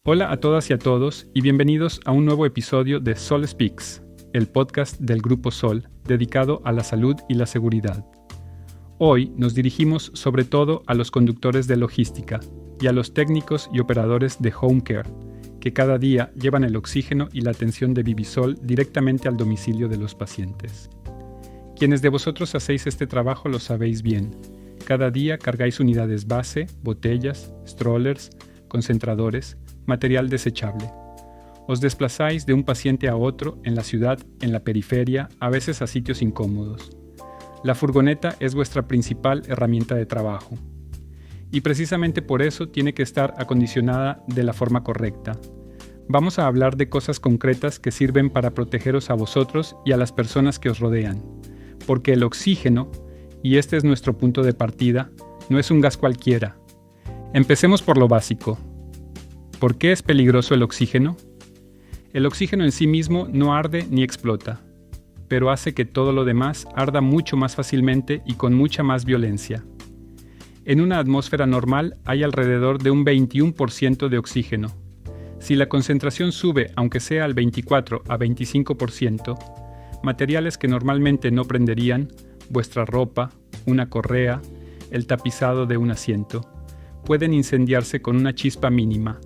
Hola a todas y a todos y bienvenidos a un nuevo episodio de Sol Speaks, el podcast del Grupo Sol dedicado a la salud y la seguridad. Hoy nos dirigimos sobre todo a los conductores de logística y a los técnicos y operadores de home care, que cada día llevan el oxígeno y la atención de Vivisol directamente al domicilio de los pacientes. Quienes de vosotros hacéis este trabajo lo sabéis bien. Cada día cargáis unidades base, botellas, strollers, concentradores, material desechable. Os desplazáis de un paciente a otro en la ciudad, en la periferia, a veces a sitios incómodos. La furgoneta es vuestra principal herramienta de trabajo. Y precisamente por eso tiene que estar acondicionada de la forma correcta. Vamos a hablar de cosas concretas que sirven para protegeros a vosotros y a las personas que os rodean. Porque el oxígeno, y este es nuestro punto de partida, no es un gas cualquiera. Empecemos por lo básico. ¿Por qué es peligroso el oxígeno? El oxígeno en sí mismo no arde ni explota, pero hace que todo lo demás arda mucho más fácilmente y con mucha más violencia. En una atmósfera normal hay alrededor de un 21% de oxígeno. Si la concentración sube, aunque sea al 24 a 25%, materiales que normalmente no prenderían, vuestra ropa, una correa, el tapizado de un asiento, pueden incendiarse con una chispa mínima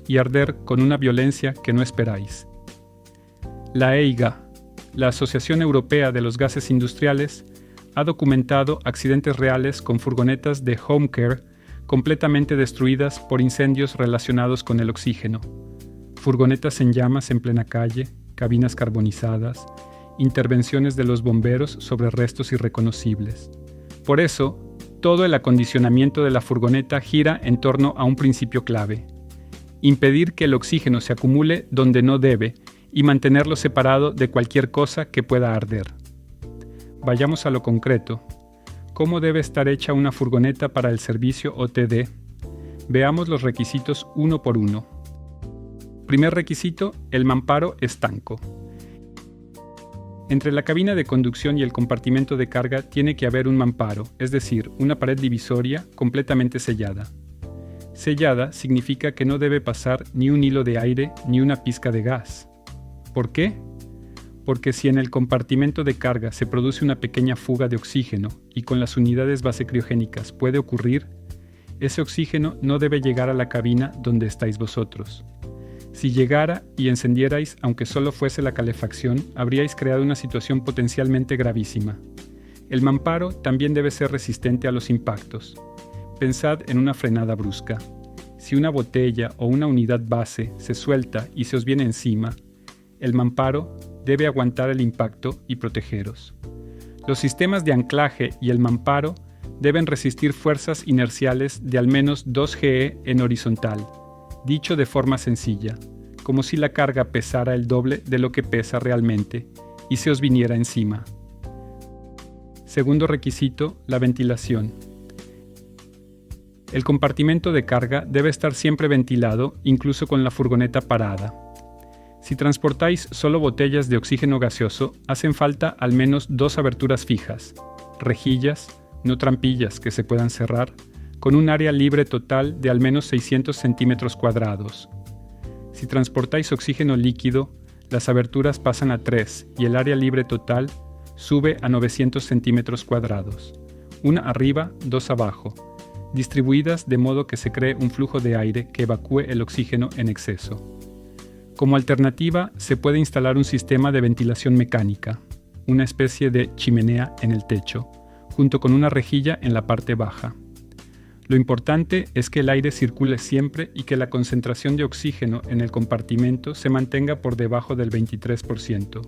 y arder con una violencia que no esperáis. La EIGA, la Asociación Europea de los Gases Industriales, ha documentado accidentes reales con furgonetas de home care completamente destruidas por incendios relacionados con el oxígeno. Furgonetas en llamas en plena calle, cabinas carbonizadas, intervenciones de los bomberos sobre restos irreconocibles. Por eso, todo el acondicionamiento de la furgoneta gira en torno a un principio clave: impedir que el oxígeno se acumule donde no debe y mantenerlo separado de cualquier cosa que pueda arder. Vayamos a lo concreto. ¿Cómo debe estar hecha una furgoneta para el servicio OTD? Veamos los requisitos uno por uno. Primer requisito: el mamparo estanco. Entre la cabina de conducción y el compartimento de carga tiene que haber un mamparo, es decir, una pared divisoria completamente sellada. Sellada significa que no debe pasar ni un hilo de aire ni una pizca de gas. ¿Por qué? Porque si en el compartimento de carga se produce una pequeña fuga de oxígeno y con las unidades base criogénicas puede ocurrir, ese oxígeno no debe llegar a la cabina donde estáis vosotros. Si llegara y encendierais, aunque solo fuese la calefacción, habríais creado una situación potencialmente gravísima. El mamparo también debe ser resistente a los impactos. Pensad en una frenada brusca. Si una botella o una unidad base se suelta y se os viene encima, el mamparo debe aguantar el impacto y protegeros. Los sistemas de anclaje y el mamparo deben resistir fuerzas inerciales de al menos 2 GE en horizontal, dicho de forma sencilla, como si la carga pesara el doble de lo que pesa realmente y se os viniera encima. Segundo requisito: la ventilación. El compartimento de carga debe estar siempre ventilado, incluso con la furgoneta parada. Si transportáis solo botellas de oxígeno gaseoso, hacen falta al menos 2 aberturas fijas, rejillas, no trampillas que se puedan cerrar, con un área libre total de al menos 600 centímetros cuadrados. Si transportáis oxígeno líquido, las aberturas pasan a 3 y el área libre total sube a 900 centímetros cuadrados, una arriba, 2 abajo, distribuidas de modo que se cree un flujo de aire que evacúe el oxígeno en exceso. Como alternativa, se puede instalar un sistema de ventilación mecánica, una especie de chimenea en el techo, junto con una rejilla en la parte baja. Lo importante es que el aire circule siempre y que la concentración de oxígeno en el compartimento se mantenga por debajo del 23%.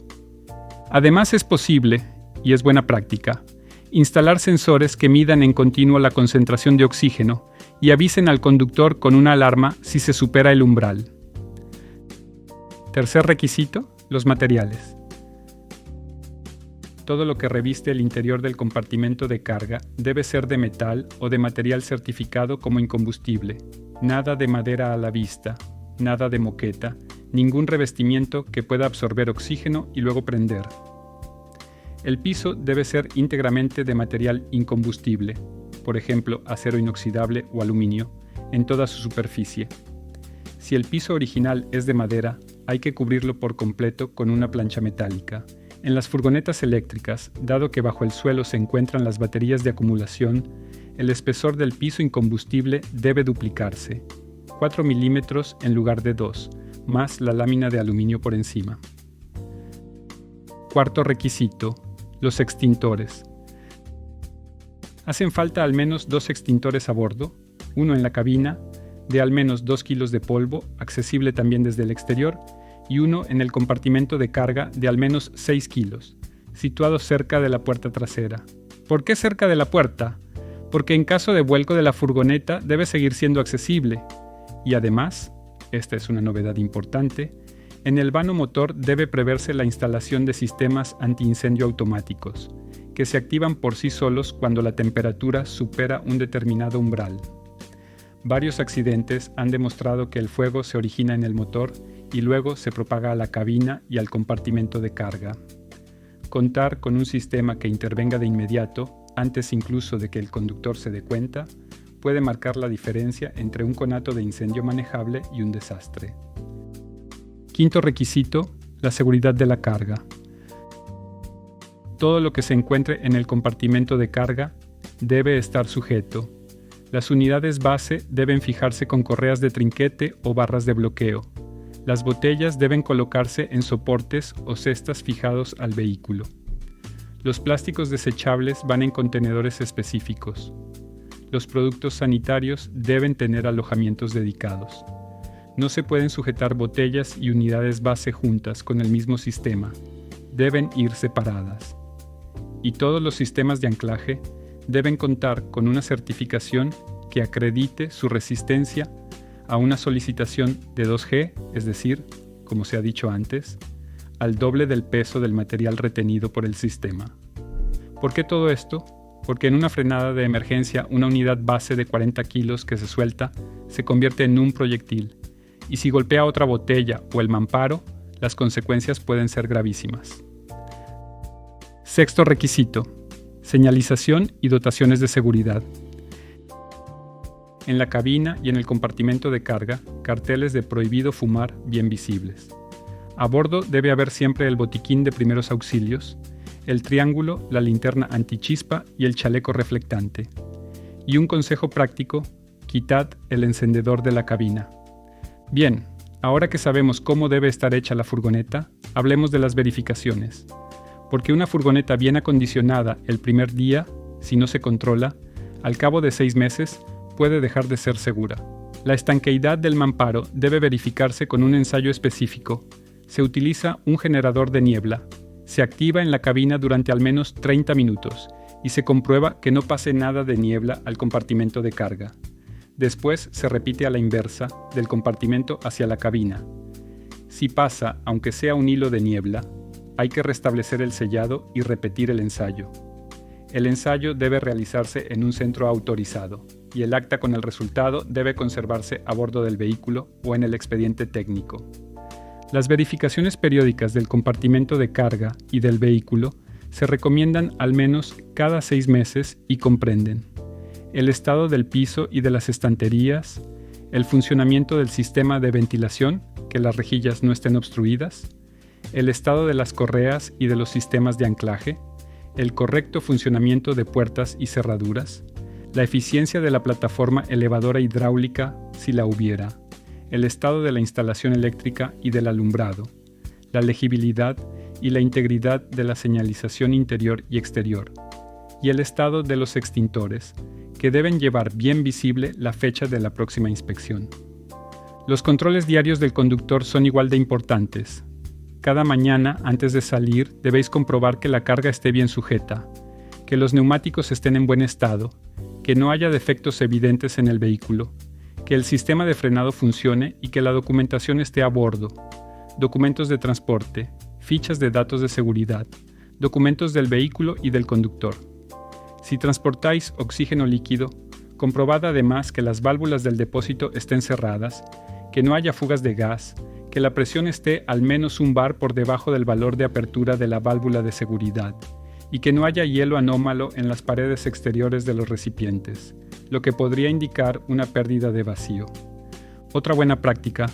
Además es posible, y es buena práctica, instalar sensores que midan en continuo la concentración de oxígeno y avisen al conductor con una alarma si se supera el umbral. Tercer requisito: los materiales. Todo lo que reviste el interior del compartimento de carga debe ser de metal o de material certificado como incombustible. Nada de madera a la vista, nada de moqueta, ningún revestimiento que pueda absorber oxígeno y luego prender. El piso debe ser íntegramente de material incombustible, por ejemplo acero inoxidable o aluminio, en toda su superficie. Si el piso original es de madera, hay que cubrirlo por completo con una plancha metálica. En las furgonetas eléctricas, dado que bajo el suelo se encuentran las baterías de acumulación, el espesor del piso incombustible debe duplicarse, 4 milímetros en lugar de 2, más la lámina de aluminio por encima. Cuarto requisito: los extintores. Hacen falta al menos 2 extintores a bordo, uno en la cabina, de al menos 2 kilos de polvo, accesible también desde el exterior, y uno en el compartimento de carga de al menos 6 kilos, situado cerca de la puerta trasera. ¿Por qué cerca de la puerta? Porque en caso de vuelco de la furgoneta debe seguir siendo accesible. Y además, esta es una novedad importante, en el vano motor debe preverse la instalación de sistemas antiincendio automáticos, que se activan por sí solos cuando la temperatura supera un determinado umbral. Varios accidentes han demostrado que el fuego se origina en el motor y luego se propaga a la cabina y al compartimento de carga. Contar con un sistema que intervenga de inmediato, antes incluso de que el conductor se dé cuenta, puede marcar la diferencia entre un conato de incendio manejable y un desastre. Quinto requisito: la seguridad de la carga. Todo lo que se encuentre en el compartimento de carga debe estar sujeto. Las unidades base deben fijarse con correas de trinquete o barras de bloqueo. Las botellas deben colocarse en soportes o cestas fijados al vehículo. Los plásticos desechables van en contenedores específicos. Los productos sanitarios deben tener alojamientos dedicados. No se pueden sujetar botellas y unidades base juntas con el mismo sistema. Deben ir separadas. Y todos los sistemas de anclaje deben contar con una certificación que acredite su resistencia a una solicitación de 2G, es decir, como se ha dicho antes, al doble del peso del material retenido por el sistema. ¿Por qué todo esto? Porque en una frenada de emergencia una unidad base de 40 kilos que se suelta se convierte en un proyectil, y si golpea otra botella o el mamparo, las consecuencias pueden ser gravísimas. Sexto requisito: señalización y dotaciones de seguridad. En la cabina y en el compartimento de carga, carteles de prohibido fumar bien visibles. A bordo debe haber siempre el botiquín de primeros auxilios, el triángulo, la linterna antichispa y el chaleco reflectante. Y un consejo práctico: quitad el encendedor de la cabina. Bien, ahora que sabemos cómo debe estar hecha la furgoneta, hablemos de las verificaciones. Porque una furgoneta bien acondicionada el primer día, si no se controla, al cabo de 6 meses, puede dejar de ser segura. La estanqueidad del mamparo debe verificarse con un ensayo específico. Se utiliza un generador de niebla. Se activa en la cabina durante al menos 30 minutos y se comprueba que no pase nada de niebla al compartimento de carga. Después se repite a la inversa, del compartimento hacia la cabina. Si pasa, aunque sea un hilo de niebla, hay que restablecer el sellado y repetir el ensayo. El ensayo debe realizarse en un centro autorizado y el acta con el resultado debe conservarse a bordo del vehículo o en el expediente técnico. Las verificaciones periódicas del compartimento de carga y del vehículo se recomiendan al menos cada 6 meses y comprenden el estado del piso y de las estanterías, el funcionamiento del sistema de ventilación, que las rejillas no estén obstruidas, el estado de las correas y de los sistemas de anclaje, el correcto funcionamiento de puertas y cerraduras, la eficiencia de la plataforma elevadora hidráulica si la hubiera, el estado de la instalación eléctrica y del alumbrado, la legibilidad y la integridad de la señalización interior y exterior, y el estado de los extintores, que deben llevar bien visible la fecha de la próxima inspección. Los controles diarios del conductor son igual de importantes. Cada mañana, antes de salir, debéis comprobar que la carga esté bien sujeta, que los neumáticos estén en buen estado, que no haya defectos evidentes en el vehículo, que el sistema de frenado funcione y que la documentación esté a bordo, documentos de transporte, fichas de datos de seguridad, documentos del vehículo y del conductor. Si transportáis oxígeno líquido, comprobad además que las válvulas del depósito estén cerradas, que no haya fugas de gas, que la presión esté al menos un bar por debajo del valor de apertura de la válvula de seguridad y que no haya hielo anómalo en las paredes exteriores de los recipientes, lo que podría indicar una pérdida de vacío. Otra buena práctica: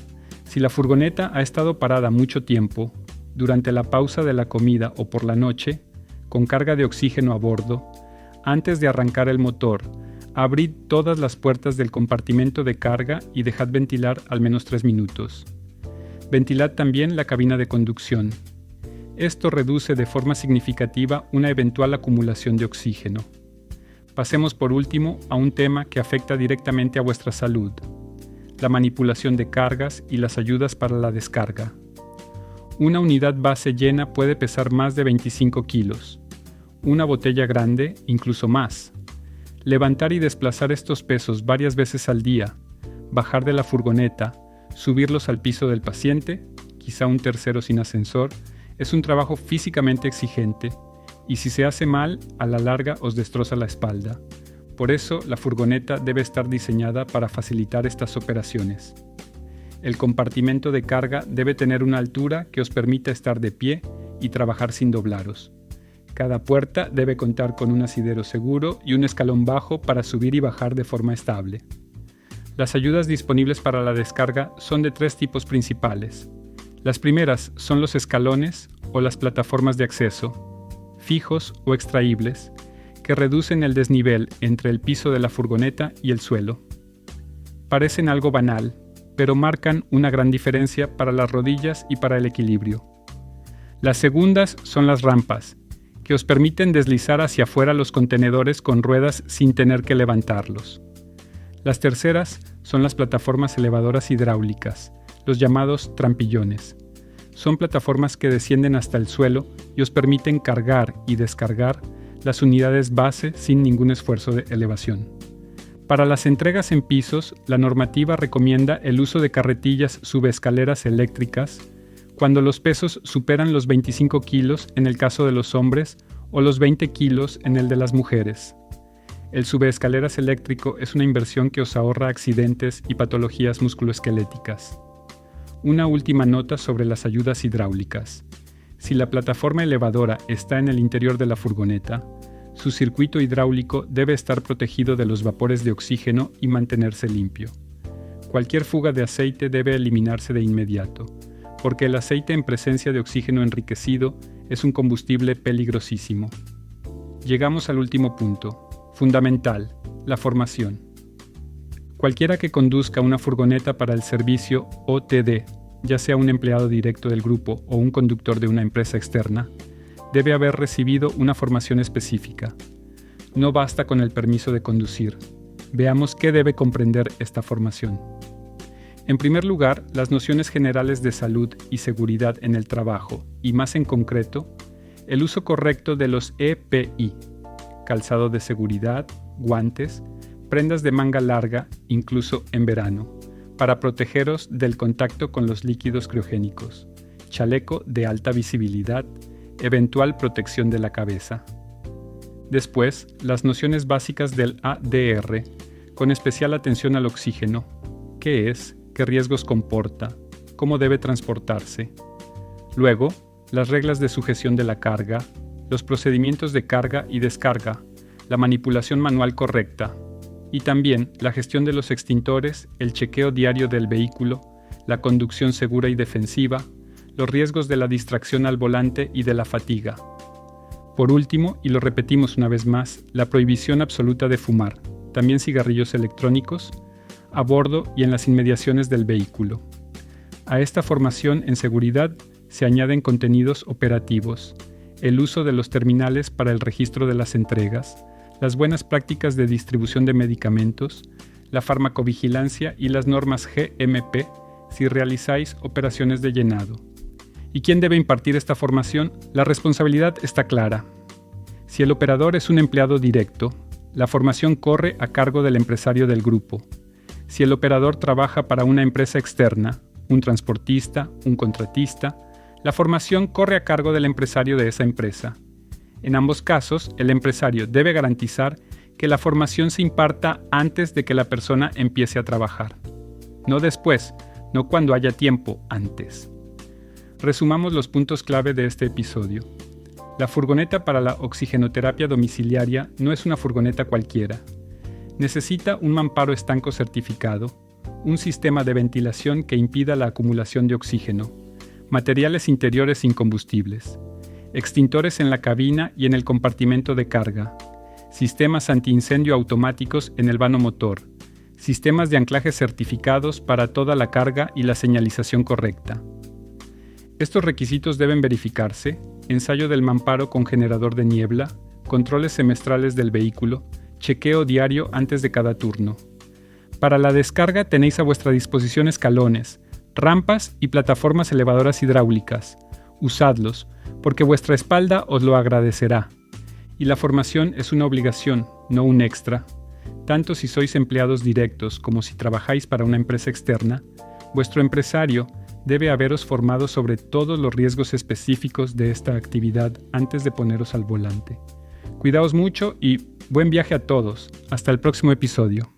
si la furgoneta ha estado parada mucho tiempo, durante la pausa de la comida o por la noche, con carga de oxígeno a bordo, antes de arrancar el motor, abrid todas las puertas del compartimento de carga y dejad ventilar al menos 3 minutos. Ventilad también la cabina de conducción. Esto reduce de forma significativa una eventual acumulación de oxígeno. Pasemos por último a un tema que afecta directamente a vuestra salud: la manipulación de cargas y las ayudas para la descarga. Una unidad base llena puede pesar más de 25 kilos. Una botella grande, incluso más. Levantar y desplazar estos pesos varias veces al día, bajar de la furgoneta, subirlos al piso del paciente, quizá un tercero sin ascensor, es un trabajo físicamente exigente, y si se hace mal, a la larga os destroza la espalda. Por eso, la furgoneta debe estar diseñada para facilitar estas operaciones. El compartimento de carga debe tener una altura que os permita estar de pie y trabajar sin doblaros. Cada puerta debe contar con un asidero seguro y un escalón bajo para subir y bajar de forma estable. Las ayudas disponibles para la descarga son de 3 tipos principales. Las primeras son los escalones o las plataformas de acceso, fijos o extraíbles, que reducen el desnivel entre el piso de la furgoneta y el suelo. Parecen algo banal, pero marcan una gran diferencia para las rodillas y para el equilibrio. Las segundas son las rampas, que os permiten deslizar hacia afuera los contenedores con ruedas sin tener que levantarlos. Las terceras son las plataformas elevadoras hidráulicas, los llamados trampillones. Son plataformas que descienden hasta el suelo y os permiten cargar y descargar las unidades base sin ningún esfuerzo de elevación. Para las entregas en pisos, la normativa recomienda el uso de carretillas subescaleras eléctricas cuando los pesos superan los 25 kilos en el caso de los hombres o los 20 kilos en el de las mujeres. El subescaleras eléctrico es una inversión que os ahorra accidentes y patologías musculoesqueléticas. Una última nota sobre las ayudas hidráulicas. Si la plataforma elevadora está en el interior de la furgoneta, su circuito hidráulico debe estar protegido de los vapores de oxígeno y mantenerse limpio. Cualquier fuga de aceite debe eliminarse de inmediato, porque el aceite en presencia de oxígeno enriquecido es un combustible peligrosísimo. Llegamos al último punto, fundamental: la formación. Cualquiera que conduzca una furgoneta para el servicio OTD, ya sea un empleado directo del grupo o un conductor de una empresa externa, debe haber recibido una formación específica. No basta con el permiso de conducir. Veamos qué debe comprender esta formación. En primer lugar, las nociones generales de salud y seguridad en el trabajo, y más en concreto, el uso correcto de los EPI, calzado de seguridad, guantes, prendas de manga larga, incluso en verano, para protegeros del contacto con los líquidos criogénicos, chaleco de alta visibilidad, eventual protección de la cabeza. Después, las nociones básicas del ADR, con especial atención al oxígeno: qué es, qué riesgos comporta, cómo debe transportarse. Luego, las reglas de sujeción de la carga, los procedimientos de carga y descarga, la manipulación manual correcta, y también la gestión de los extintores, el chequeo diario del vehículo, la conducción segura y defensiva, los riesgos de la distracción al volante y de la fatiga. Por último, y lo repetimos una vez más, la prohibición absoluta de fumar, también cigarrillos electrónicos, a bordo y en las inmediaciones del vehículo. A esta formación en seguridad se añaden contenidos operativos, el uso de los terminales para el registro de las entregas, las buenas prácticas de distribución de medicamentos, la farmacovigilancia y las normas GMP si realizáis operaciones de llenado. ¿Y quién debe impartir esta formación? La responsabilidad está clara. Si el operador es un empleado directo, la formación corre a cargo del empresario del grupo. Si el operador trabaja para una empresa externa, un transportista, un contratista, la formación corre a cargo del empresario de esa empresa. En ambos casos, el empresario debe garantizar que la formación se imparta antes de que la persona empiece a trabajar. No después, no cuando haya tiempo, antes. Resumamos los puntos clave de este episodio. La furgoneta para la oxigenoterapia domiciliaria no es una furgoneta cualquiera. Necesita un mamparo estanco certificado, un sistema de ventilación que impida la acumulación de oxígeno, materiales interiores incombustibles, extintores en la cabina y en el compartimento de carga, sistemas antiincendio automáticos en el vano motor, sistemas de anclaje certificados para toda la carga y la señalización correcta. Estos requisitos deben verificarse: ensayo del mamparo con generador de niebla, controles semestrales del vehículo, chequeo diario antes de cada turno. Para la descarga tenéis a vuestra disposición escalones, rampas y plataformas elevadoras hidráulicas. Usadlos, porque vuestra espalda os lo agradecerá. Y la formación es una obligación, no un extra. Tanto si sois empleados directos como si trabajáis para una empresa externa, vuestro empresario debe haberos formado sobre todos los riesgos específicos de esta actividad antes de poneros al volante. Cuidaos mucho y buen viaje a todos. Hasta el próximo episodio.